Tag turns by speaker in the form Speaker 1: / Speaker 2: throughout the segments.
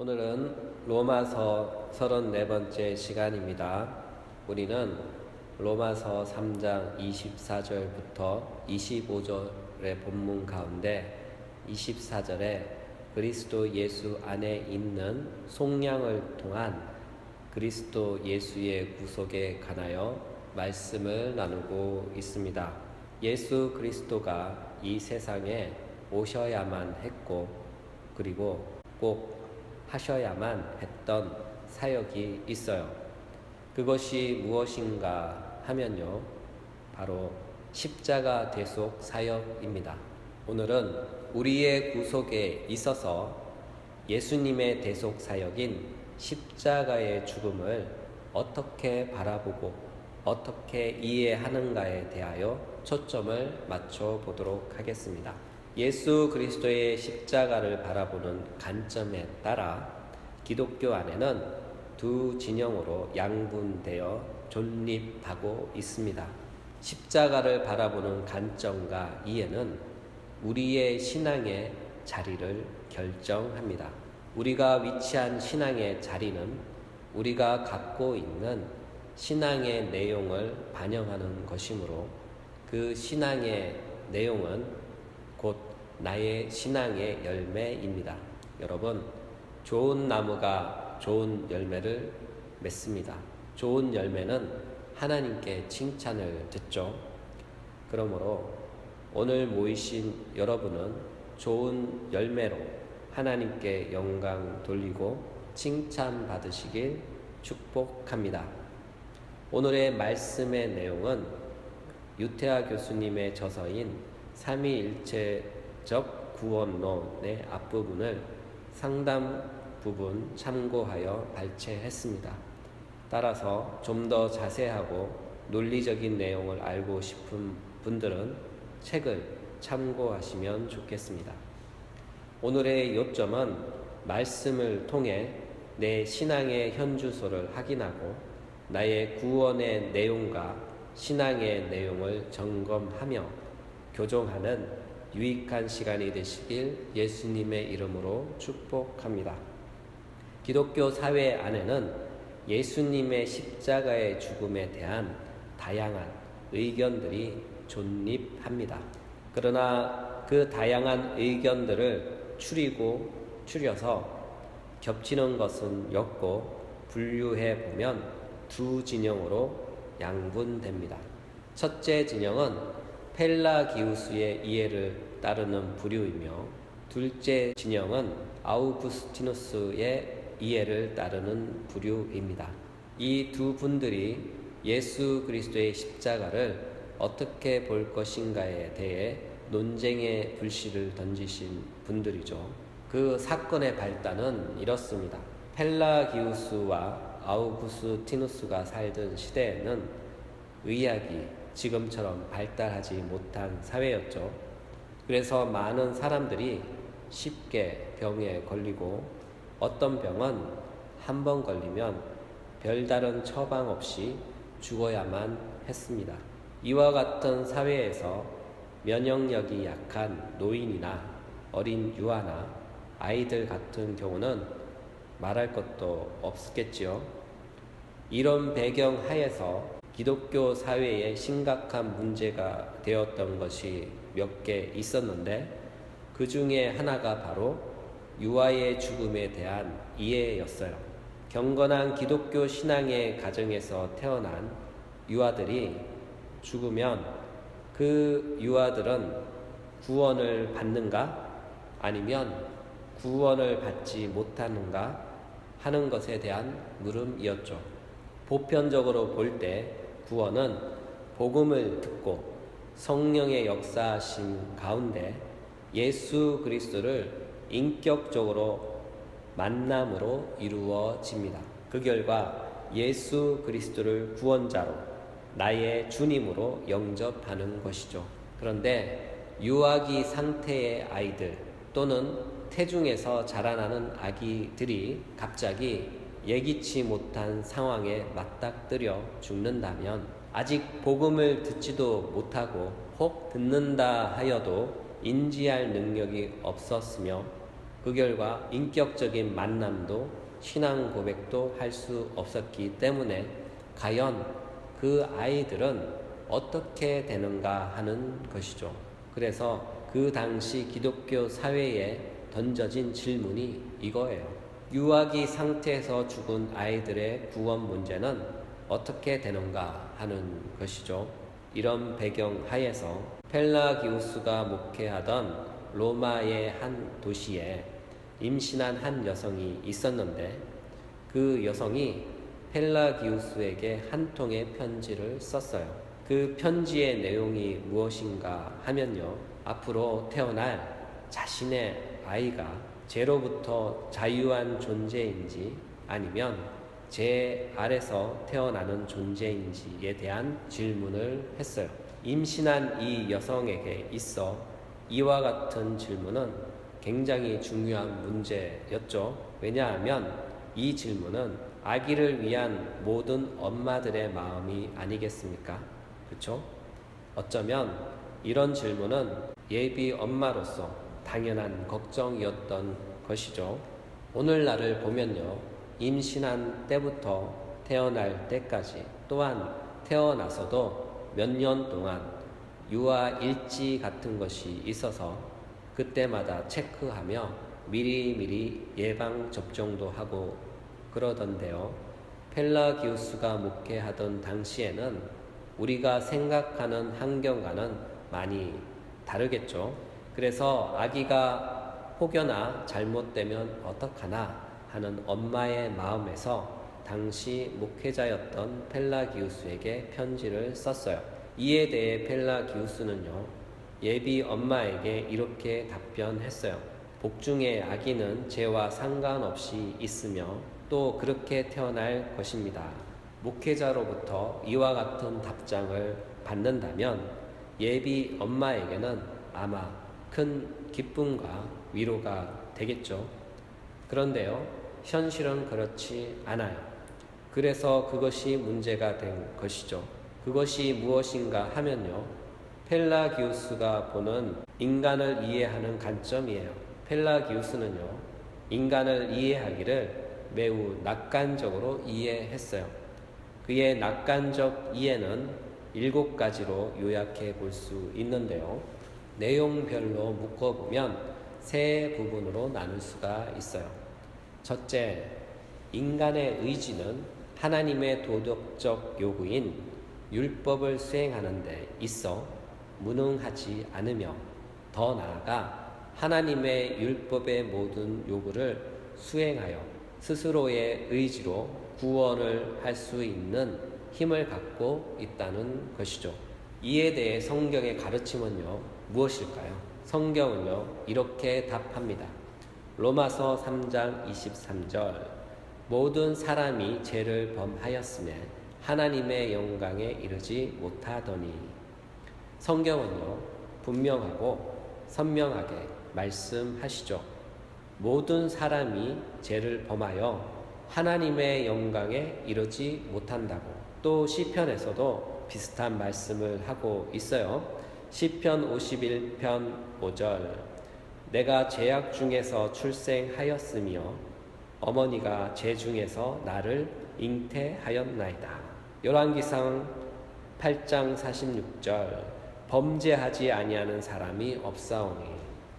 Speaker 1: 오늘은 로마서 34번째 시간입니다. 우리는 로마서 3장 24절부터 25절의 본문 가운데 24절에 그리스도 예수 안에 있는 속량을 통한 그리스도 예수의 구속에 관하여 말씀을 나누고 있습니다. 예수 그리스도가 이 세상에 오셔야만 했고 그리고 꼭 하셔야만 했던 사역이 있어요. 그것이 무엇인가 하면요, 바로 십자가 대속 사역입니다. 오늘은 우리의 구속에 있어서 예수님의 대속 사역인 십자가의 죽음을 어떻게 바라보고 어떻게 이해하는가에 대하여 초점을 맞춰 보도록 하겠습니다. 예수 그리스도의 십자가를 바라보는 관점에 따라 기독교 안에는 두 진영으로 양분되어 존립하고 있습니다. 십자가를 바라보는 관점과 이해는 우리의 신앙의 자리를 결정합니다. 우리가 위치한 신앙의 자리는 우리가 갖고 있는 신앙의 내용을 반영하는 것이므로 그 신앙의 내용은 곧 나의 신앙의 열매입니다. 여러분, 좋은 나무가 좋은 열매를 맺습니다. 좋은 열매는 하나님께 칭찬을 듣죠. 그러므로 오늘 모이신 여러분은 좋은 열매로 하나님께 영광 돌리고 칭찬 받으시길 축복합니다. 오늘의 말씀의 내용은 유태하 교수님의 저서인 삼위일체적 구원론의 앞부분을 상당 부분 참고하여 발췌했습니다. 따라서 좀 더 자세하고 논리적인 내용을 알고 싶은 분들은 책을 참고하시면 좋겠습니다. 오늘의 요점은 말씀을 통해 내 신앙의 현주소를 확인하고 나의 구원의 내용과 신앙의 내용을 점검하며 교정하는 유익한 시간이 되시길 예수님의 이름으로 축복합니다. 기독교 사회 안에는 예수님의 십자가의 죽음에 대한 다양한 의견들이 존립합니다. 그러나 그 다양한 의견들을 추려서 겹치는 것은 없고 분류해 보면 두 진영으로 양분됩니다. 첫째 진영은 펠라기우스의 이해를 따르는 부류이며 둘째 진영은 아우구스티누스의 이해를 따르는 부류입니다. 이 두 분들이 예수 그리스도의 십자가를 어떻게 볼 것인가에 대해 논쟁의 불씨를 던지신 분들이죠. 그 사건의 발단은 이렇습니다. 펠라기우스와 아우구스티누스가 살던 시대에는 의학이 지금처럼 발달하지 못한 사회였죠. 그래서 많은 사람들이 쉽게 병에 걸리고 어떤 병은 한 번 걸리면 별다른 처방 없이 죽어야만 했습니다. 이와 같은 사회에서 면역력이 약한 노인이나 어린 유아나 아이들 같은 경우는 말할 것도 없겠지요. 이런 배경 하에서 기독교 사회에 심각한 문제가 되었던 것이 몇 개 있었는데 그 중에 하나가 바로 유아의 죽음에 대한 이해였어요. 경건한 기독교 신앙의 가정에서 태어난 유아들이 죽으면 그 유아들은 구원을 받는가 아니면 구원을 받지 못하는가 하는 것에 대한 물음이었죠. 보편적으로 볼 때 구원은 복음을 듣고 성령의 역사하심 가운데 예수 그리스도를 인격적으로 만남으로 이루어집니다. 그 결과 예수 그리스도를 구원자로 나의 주님으로 영접하는 것이죠. 그런데 유아기 상태의 아이들 또는 태중에서 자라나는 아기들이 갑자기 예기치 못한 상황에 맞닥뜨려 죽는다면 아직 복음을 듣지도 못하고 혹 듣는다 하여도 인지할 능력이 없었으며 그 결과 인격적인 만남도 신앙 고백도 할 수 없었기 때문에 과연 그 아이들은 어떻게 되는가 하는 것이죠. 그래서 그 당시 기독교 사회에 던져진 질문이 이거예요. 유아기 상태에서 죽은 아이들의 구원 문제는 어떻게 되는가 하는 것이죠. 이런 배경 하에서 펠라기우스가 목회하던 로마의 한 도시에 임신한 한 여성이 있었는데, 그 여성이 펠라기우스에게 한 통의 편지를 썼어요. 그 편지의 내용이 무엇인가 하면요, 앞으로 태어날 자신의 아이가 죄로부터 자유한 존재인지 아니면 죄 아래서 태어나는 존재인지에 대한 질문을 했어요. 임신한 이 여성에게 있어 이와 같은 질문은 굉장히 중요한 문제였죠. 왜냐하면 이 질문은 아기를 위한 모든 엄마들의 마음이 아니겠습니까? 그렇죠? 어쩌면 이런 질문은 예비 엄마로서 당연한 걱정이었던 것이죠. 오늘날을 보면요, 임신한 때부터 태어날 때까지, 또한 태어나서도 몇 년 동안 유아 일지 같은 것이 있어서 그때마다 체크하며 미리미리 예방 접종도 하고 그러던데요. 펠라기우스가 목회하던 당시에는 우리가 생각하는 환경과는 많이 다르겠죠. 그래서 아기가 혹여나 잘못되면 어떡하나 하는 엄마의 마음에서 당시 목회자였던 펠라기우스에게 편지를 썼어요. 이에 대해 펠라기우스는요, 예비 엄마에게 이렇게 답변했어요. 복중의 아기는 죄와 상관없이 있으며 또 그렇게 태어날 것입니다. 목회자로부터 이와 같은 답장을 받는다면 예비 엄마에게는 아마 큰 기쁨과 위로가 되겠죠. 그런데요, 현실은 그렇지 않아요. 그래서 그것이 문제가 된 것이죠. 그것이 무엇인가 하면요, 펠라기우스가 보는 인간을 이해하는 관점이에요. 펠라기우스는요, 인간을 이해하기를 매우 낙관적으로 이해했어요. 그의 낙관적 이해는 7가지로 요약해 볼 수 있는데요, 내용별로 묶어보면 3부분으로 나눌 수가 있어요. 첫째, 인간의 의지는 하나님의 도덕적 요구인 율법을 수행하는 데 있어 무능하지 않으며, 더 나아가 하나님의 율법의 모든 요구를 수행하여 스스로의 의지로 구원을 할 수 있는 힘을 갖고 있다는 것이죠. 이에 대해 성경의 가르침은요, 무엇일까요? 성경은요, 이렇게 답합니다. 로마서 3장 23절, 모든 사람이 죄를 범하였으며 하나님의 영광에 이르지 못하더니. 성경은요, 분명하고 선명하게 말씀하시죠. 모든 사람이 죄를 범하여 하나님의 영광에 이르지 못한다고. 또 시편에서도 비슷한 말씀을 하고 있어요. 시편 51편 5절, 내가 죄악 중에서 출생하였으며 어머니가 죄 중에서 나를 잉태하였나이다. 열왕기상 8장 46절, 범죄하지 아니하는 사람이 없사오니.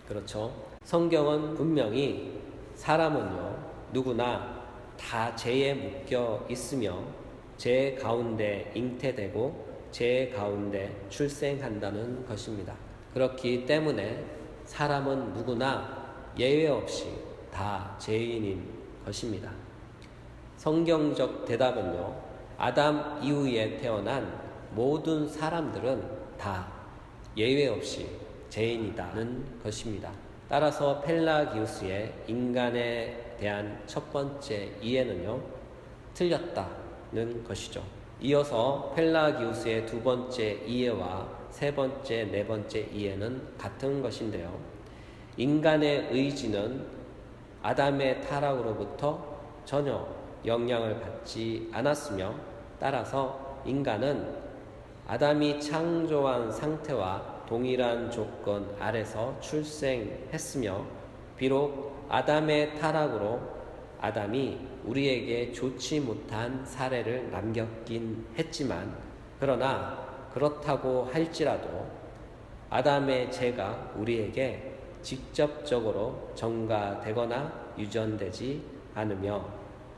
Speaker 1: 그렇죠. 성경은 분명히 사람은요, 누구나 다 죄에 묶여 있으며 죄 가운데 잉태되고 죄 가운데 출생한다는 것입니다. 그렇기 때문에 사람은 누구나 예외 없이 다 죄인인 것입니다. 성경적 대답은요, 아담 이후에 태어난 모든 사람들은 다 예외 없이 죄인이다는 것입니다. 따라서 펠라기우스의 인간에 대한 첫 번째 이해는요, 틀렸다는 것이죠. 이어서 펠라기우스의 두 번째 이해와 세 번째, 네 번째 이해는 같은 것인데요, 인간의 의지는 아담의 타락으로부터 전혀 영향을 받지 않았으며, 따라서 인간은 아담이 창조한 상태와 동일한 조건 아래서 출생했으며, 비록 아담의 타락으로 아담이 우리에게 좋지 못한 사례를 남겼긴 했지만, 그러나 그렇다고 할지라도 아담의 죄가 우리에게 직접적으로 전가되거나 유전되지 않으며,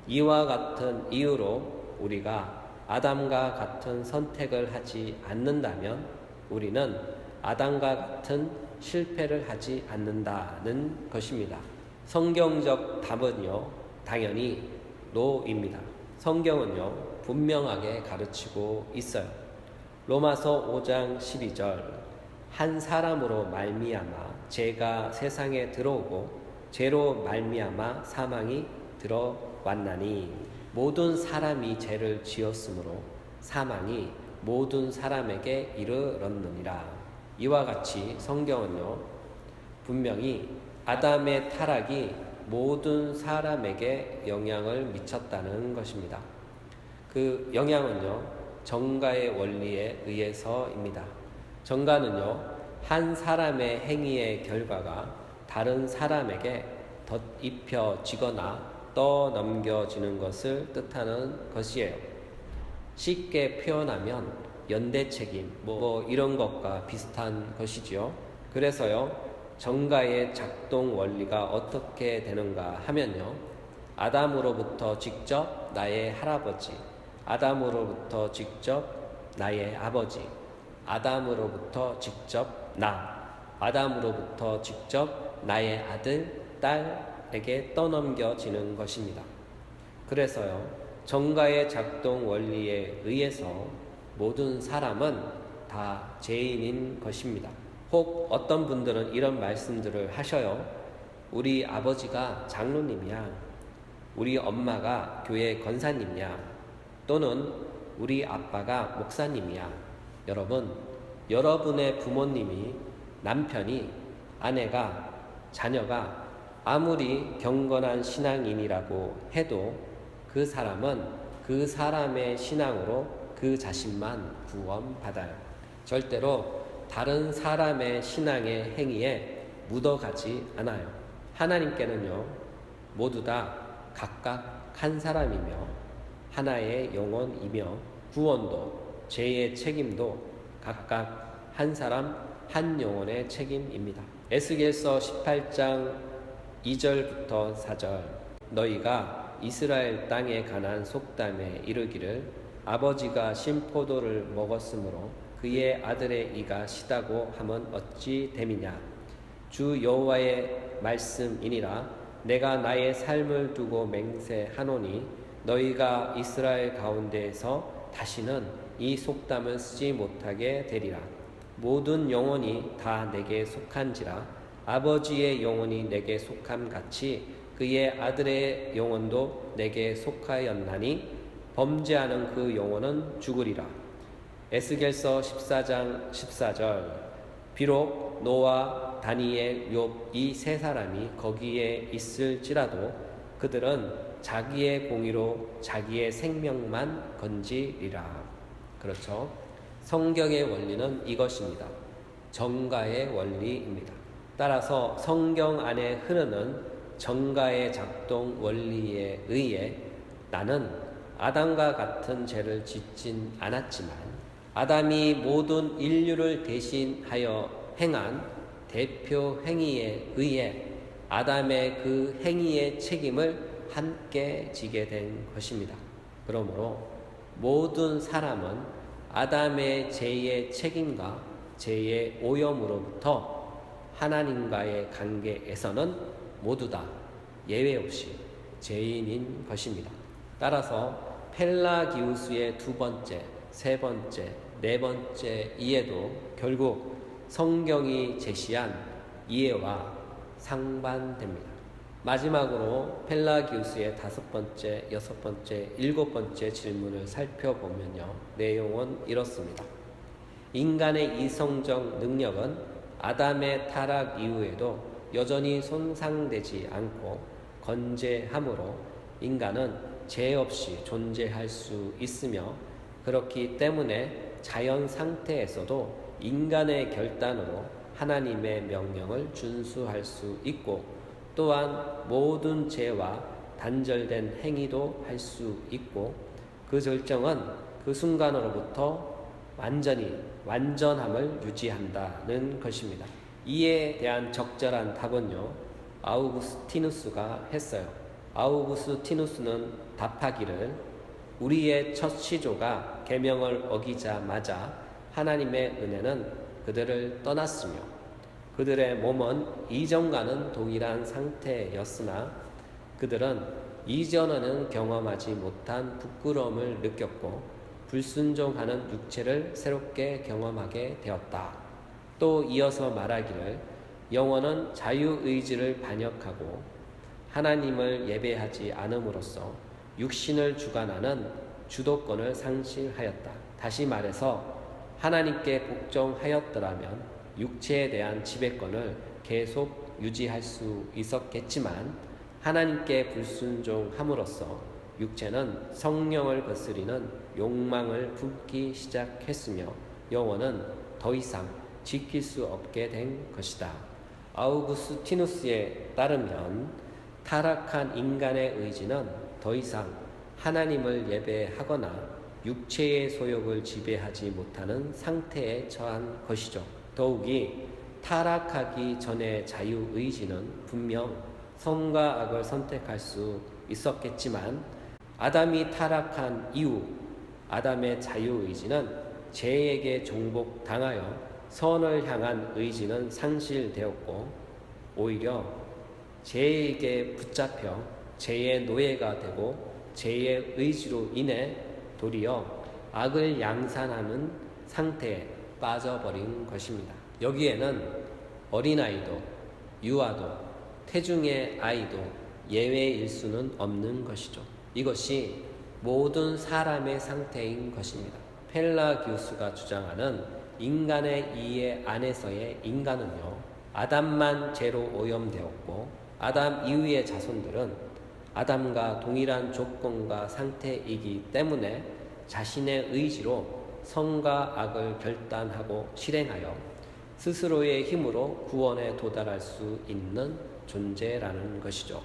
Speaker 1: 이와 같은 이유로 우리가 아담과 같은 선택을 하지 않는다면 우리는 아담과 같은 실패를 하지 않는다는 것입니다. 성경적 답은요, 당연히 노입니다. 성경은요, 분명하게 가르치고 있어요. 로마서 5장 12절, 한 사람으로 말미암아 죄가 세상에 들어오고 죄로 말미암아 사망이 들어왔나니, 모든 사람이 죄를 지었으므로 사망이 모든 사람에게 이르렀느니라. 이와 같이 성경은요, 분명히 아담의 타락이 모든 사람에게 영향을 미쳤다는 것입니다. 그 영향은요, 정가의 원리에 의해서입니다. 정가는요, 한 사람의 행위의 결과가 다른 사람에게 덧입혀지거나 떠넘겨지는 것을 뜻하는 것이에요. 쉽게 표현하면 연대 책임, 이런 것과 비슷한 것이지요. 그래서요, 정가의 작동 원리가 어떻게 되는가 하면요, 아담으로부터 직접 나의 할아버지, 아담으로부터 직접 나의 아버지, 아담으로부터 직접 나, 아담으로부터 직접 나의 아들, 딸에게 떠넘겨지는 것입니다. 그래서요, 정가의 작동 원리에 의해서 모든 사람은 다 죄인인 것입니다. 혹 어떤 분들은 이런 말씀들을 하셔요. 우리 아버지가 장로님이야, 우리 엄마가 교회 권사님이야, 또는 우리 아빠가 목사님이야. 여러분, 여러분의 부모님이, 남편이, 아내가, 자녀가 아무리 경건한 신앙인이라고 해도 그 사람은 그 사람의 신앙으로 그 자신만 구원받아요. 절대로 다른 사람의 신앙의 행위에 묻어가지 않아요. 하나님께는요, 모두 다 각각 한 사람이며 하나의 영혼이며 구원도 죄의 책임도 각각 한 사람 한 영혼의 책임입니다. 에스겔서 18장 2절부터 4절, 너희가 이스라엘 땅에 관한 속담에 이르기를 아버지가 신포도를 먹었으므로 그의 아들의 이가 시다고 하면 어찌 됨이냐. 주 여호와의 말씀이니라. 내가 나의 삶을 두고 맹세하노니 너희가 이스라엘 가운데에서 다시는 이 속담을 쓰지 못하게 되리라. 모든 영혼이 다 내게 속한지라. 아버지의 영혼이 내게 속함같이 그의 아들의 영혼도 내게 속하였나니 범죄하는 그 영혼은 죽으리라. 에스겔서 14장 14절, 비록 노아, 다니엘, 욥 이 세 사람이 거기에 있을지라도 그들은 자기의 공의로 자기의 생명만 건지리라. 그렇죠. 성경의 원리는 이것입니다. 정가의 원리입니다. 따라서 성경 안에 흐르는 정가의 작동 원리에 의해 나는 아담과 같은 죄를 짓진 않았지만 아담이 모든 인류를 대신하여 행한 대표 행위에 의해 아담의 그 행위의 책임을 함께 지게 된 것입니다. 그러므로 모든 사람은 아담의 죄의 책임과 죄의 오염으로부터 하나님과의 관계에서는 모두 다 예외 없이 죄인인 것입니다. 따라서 펠라기우스의 두 번째, 세 번째, 네 번째 이해도 결국 성경이 제시한 이해와 상반됩니다. 마지막으로 펠라기우스의 다섯 번째, 여섯 번째, 일곱 번째 질문을 살펴보면요, 내용은 이렇습니다. 인간의 이성적 능력은 아담의 타락 이후에도 여전히 손상되지 않고 건재하므로 인간은 죄 없이 존재할 수 있으며, 그렇기 때문에 자연 상태에서도 인간의 결단으로 하나님의 명령을 준수할 수 있고, 또한 모든 죄와 단절된 행위도 할 수 있고 그 절정은 그 순간으로부터 완전함을 유지한다는 것입니다. 이에 대한 적절한 답은요, 아우구스티누스가 했어요. 아우구스티누스는 답하기를 우리의 첫 시조가 계명을 어기자마자 하나님의 은혜는 그들을 떠났으며 그들의 몸은 이전과는 동일한 상태였으나 그들은 이전에는 경험하지 못한 부끄러움을 느꼈고 불순종하는 육체를 새롭게 경험하게 되었다. 또 이어서 말하기를 영혼은 자유의지를 반역하고 하나님을 예배하지 않음으로써 육신을 주관하는 주도권을 상실하였다. 다시 말해서 하나님께 복종하였더라면 육체에 대한 지배권을 계속 유지할 수 있었겠지만 하나님께 불순종함으로써 육체는 성령을 거스리는 욕망을 품기 시작했으며 영혼은 더 이상 지킬 수 없게 된 것이다. 아우구스티누스에 따르면 타락한 인간의 의지는 더 이상 하나님을 예배하거나 육체의 소욕을 지배하지 못하는 상태에 처한 것이죠. 더욱이 타락하기 전의 자유의지는 분명 선과 악을 선택할 수 있었겠지만 아담이 타락한 이후 아담의 자유의지는 죄에게 종복당하여 선을 향한 의지는 상실되었고 오히려 죄에게 붙잡혀 죄의 노예가 되고 죄의 의지로 인해 도리어 악을 양산하는 상태에 빠져버린 것입니다. 여기에는 어린아이도 유아도 태중의 아이도 예외일 수는 없는 것이죠. 이것이 모든 사람의 상태인 것입니다. 펠라기우스가 주장하는 인간의 이해 안에서의 인간은요, 아담만 죄로 오염되었고 아담 이후의 자손들은 아담과 동일한 조건과 상태이기 때문에 자신의 의지로 선과 악을 결단하고 실행하여 스스로의 힘으로 구원에 도달할 수 있는 존재라는 것이죠.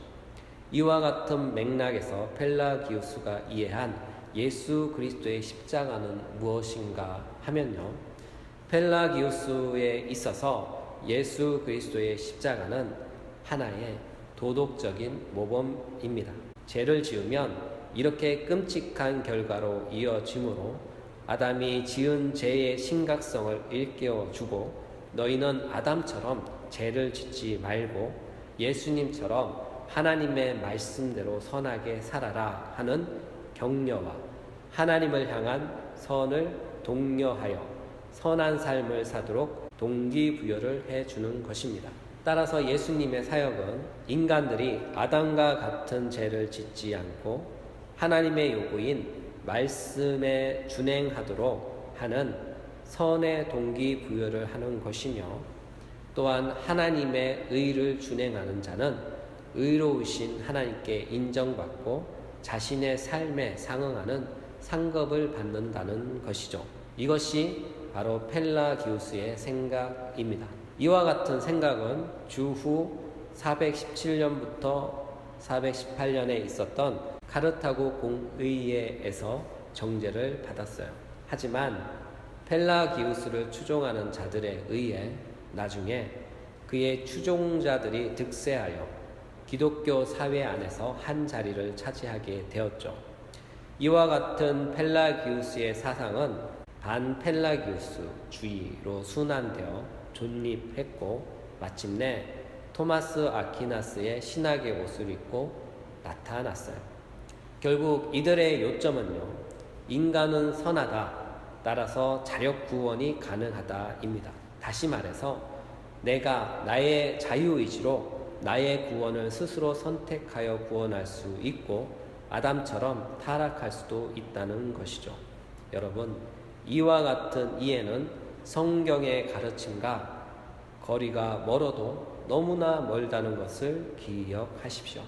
Speaker 1: 이와 같은 맥락에서 펠라기우스가 이해한 예수 그리스도의 십자가는 무엇인가 하면요, 펠라기우스에 있어서 예수 그리스도의 십자가는 하나의 도덕적인 모범입니다. 죄를 지으면 이렇게 끔찍한 결과로 이어지므로 아담이 지은 죄의 심각성을 일깨워주고 너희는 아담처럼 죄를 짓지 말고 예수님처럼 하나님의 말씀대로 선하게 살아라 하는 격려와 하나님을 향한 선을 독려하여 선한 삶을 사도록 동기부여를 해주는 것입니다. 따라서 예수님의 사역은 인간들이 아담과 같은 죄를 짓지 않고 하나님의 요구인 말씀에 준행하도록 하는 선의 동기부여를 하는 것이며 또한 하나님의 의를 준행하는 자는 의로우신 하나님께 인정받고 자신의 삶에 상응하는 상급을 받는다는 것이죠. 이것이 바로 펠라기우스의 생각입니다. 이와 같은 생각은 주후 417년부터 418년에 있었던 카르타고 공의회에서 정죄를 받았어요. 하지만 펠라기우스를 추종하는 자들에 의해 나중에 그의 추종자들이 득세하여 기독교 사회 안에서 한 자리를 차지하게 되었죠. 이와 같은 펠라기우스의 사상은 반펠라기우스주의로 순환되어 존립했고 마침내 토마스 아퀴나스의 신학의 옷을 입고 나타났어요. 결국 이들의 요점은요, 인간은 선하다, 따라서 자력 구원이 가능하다입니다. 다시 말해서 내가 나의 자유의지로 나의 구원을 스스로 선택하여 구원할 수 있고 아담처럼 타락할 수도 있다는 것이죠. 여러분, 이와 같은 이해는 성경의 가르침과 거리가 멀어도 너무나 멀다는 것을 기억하십시오.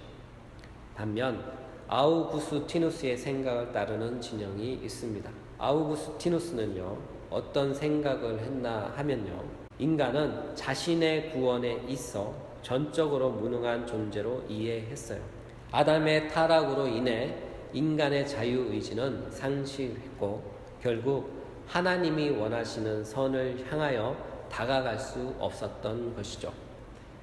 Speaker 1: 반면 아우구스티누스의 생각을 따르는 진영이 있습니다. 아우구스티누스는요, 어떤 생각을 했나 하면요, 인간은 자신의 구원에 있어 전적으로 무능한 존재로 이해했어요. 아담의 타락으로 인해 인간의 자유의지는 상실했고 결국 하나님이 원하시는 선을 향하여 다가갈 수 없었던 것이죠.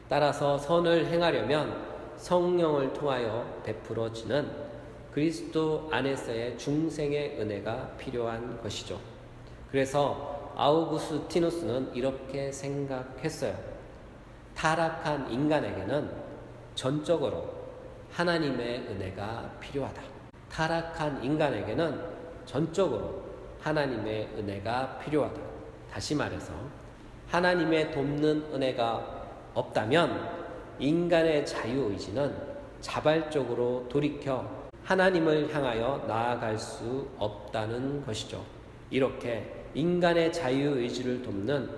Speaker 1: 따라서 선을 행하려면 성령을 통하여 베풀어지는 그리스도 안에서의 중생의 은혜가 필요한 것이죠. 그래서 아우구스티누스는 이렇게 생각했어요. 타락한 인간에게는 전적으로 하나님의 은혜가 필요하다. 타락한 인간에게는 전적으로 하나님의 은혜가 필요하다. 다시 말해서 하나님의 돕는 은혜가 없다면 인간의 자유의지는 자발적으로 돌이켜 하나님을 향하여 나아갈 수 없다는 것이죠. 이렇게 인간의 자유의지를 돕는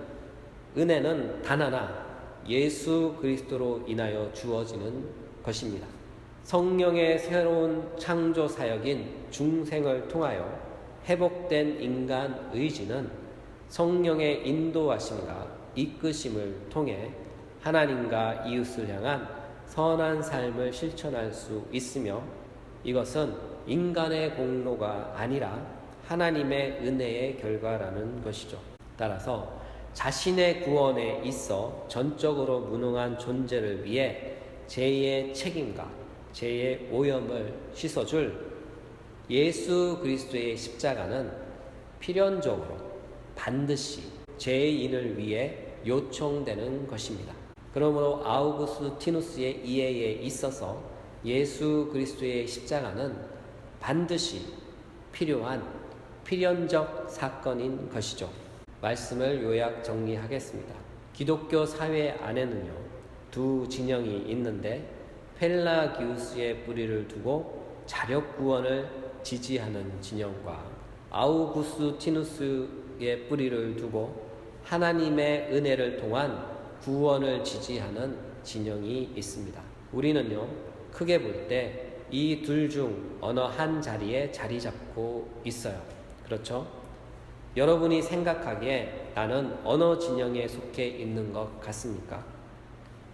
Speaker 1: 은혜는 단 하나 예수 그리스도로 인하여 주어지는 것입니다. 성령의 새로운 창조 사역인 중생을 통하여 회복된 인간 의지는 성령의 인도하심과 이끄심을 통해 하나님과 이웃을 향한 선한 삶을 실천할 수 있으며 이것은 인간의 공로가 아니라 하나님의 은혜의 결과라는 것이죠. 따라서 자신의 구원에 있어 전적으로 무능한 존재를 위해 죄의 책임과 죄의 오염을 씻어줄 예수 그리스도의 십자가는 필연적으로 반드시 죄인을 위해 요청되는 것입니다. 그러므로 아우구스티누스의 이해에 있어서 예수 그리스도의 십자가는 반드시 필요한 필연적 사건인 것이죠. 말씀을 요약 정리하겠습니다. 기독교 사회 안에는요, 두 진영이 있는데 펠라기우스의 뿌리를 두고 자력 구원을 지지하는 진영과 아우구스티누스의 뿌리를 두고 하나님의 은혜를 통한 구원을 지지하는 진영이 있습니다. 우리는요, 크게 볼 때 이 둘 중 어느 한 자리에 자리 잡고 있어요. 그렇죠? 여러분이 생각하기에 나는 어느 진영에 속해 있는 것 같습니까?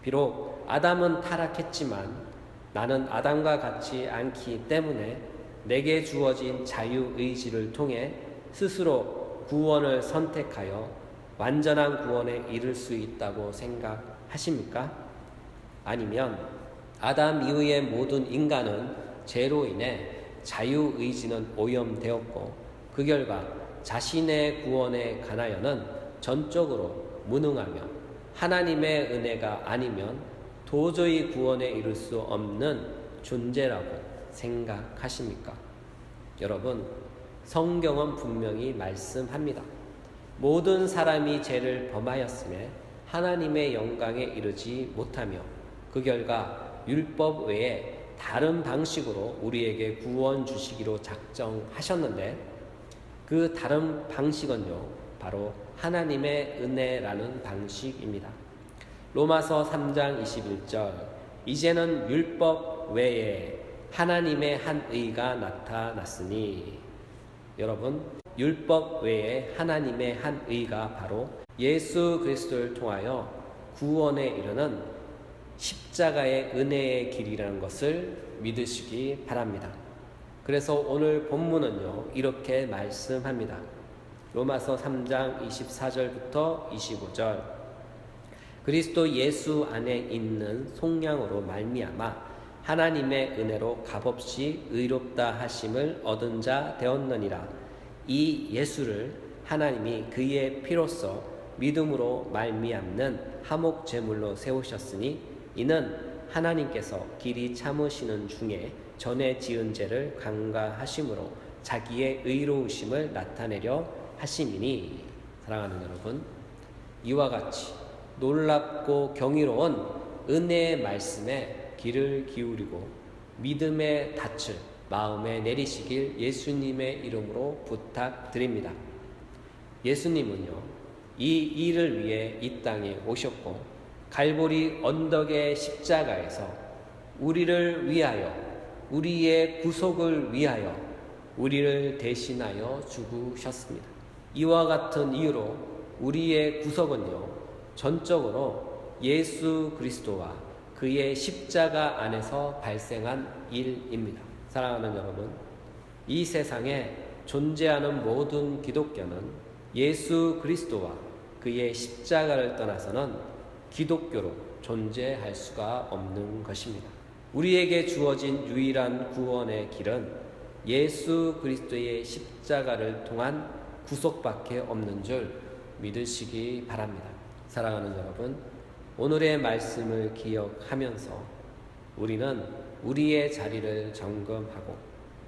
Speaker 1: 비록 아담은 타락했지만 나는 아담과 같지 않기 때문에 내게 주어진 자유의지를 통해 스스로 구원을 선택하여 완전한 구원에 이를 수 있다고 생각하십니까? 아니면 아담 이후의 모든 인간은 죄로 인해 자유의지는 오염되었고 그 결과 자신의 구원에 관하여는 전적으로 무능하며 하나님의 은혜가 아니면 도저히 구원에 이를 수 없는 존재라고 생각하십니까? 여러분, 성경은 분명히 말씀합니다. 모든 사람이 죄를 범하였음에 하나님의 영광에 이르지 못하며 그 결과 율법 외에 다른 방식으로 우리에게 구원 주시기로 작정하셨는데 그 다른 방식은요, 바로 하나님의 은혜라는 방식입니다. 로마서 3장 21절, 이제는 율법 외에 하나님의 한 의가 나타났으니. 여러분, 율법 외에 하나님의 한 의가 바로 예수 그리스도를 통하여 구원에 이르는 십자가의 은혜의 길이라는 것을 믿으시기 바랍니다. 그래서 오늘 본문은요, 이렇게 말씀합니다. 로마서 3장 24절부터 25절, 그리스도 예수 안에 있는 속량으로 말미암아 하나님의 은혜로 값없이 의롭다 하심을 얻은 자 되었느니라. 이 예수를 하나님이 그의 피로써 믿음으로 말미암는 화목 제물로 세우셨으니 이는 하나님께서 길이 참으시는 중에 전에 지은 죄를 간과하심으로 자기의 의로우심을 나타내려 하심이니. 사랑하는 여러분, 이와 같이 놀랍고 경이로운 은혜의 말씀에 귀를 기울이고 믿음의 닻을 마음에 내리시길 예수님의 이름으로 부탁드립니다. 예수님은요, 이 일을 위해 이 땅에 오셨고 갈보리 언덕의 십자가에서 우리를 위하여, 우리의 구속을 위하여 우리를 대신하여 죽으셨습니다. 이와 같은 이유로 우리의 구속은요, 전적으로 예수 그리스도와 그의 십자가 안에서 발생한 일입니다. 사랑하는 여러분, 이 세상에 존재하는 모든 기독교는 예수 그리스도와 그의 십자가를 떠나서는 기독교로 존재할 수가 없는 것입니다. 우리에게 주어진 유일한 구원의 길은 예수 그리스도의 십자가를 통한 구속밖에 없는 줄 믿으시기 바랍니다. 사랑하는 여러분, 오늘의 말씀을 기억하면서 우리는 우리의 자리를 점검하고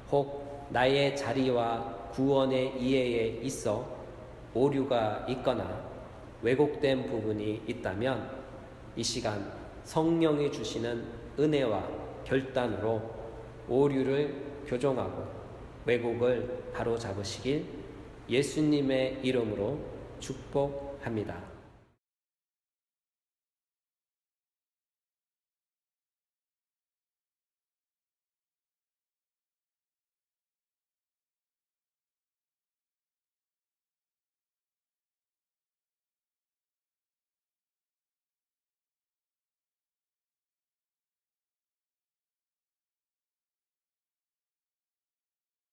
Speaker 1: 혹 나의 자리와 구원의 이해에 있어 오류가 있거나 왜곡된 부분이 있다면 이 시간 성령이 주시는 은혜와 결단으로 오류를 교정하고 왜곡을 바로잡으시길 예수님의 이름으로 축복합니다.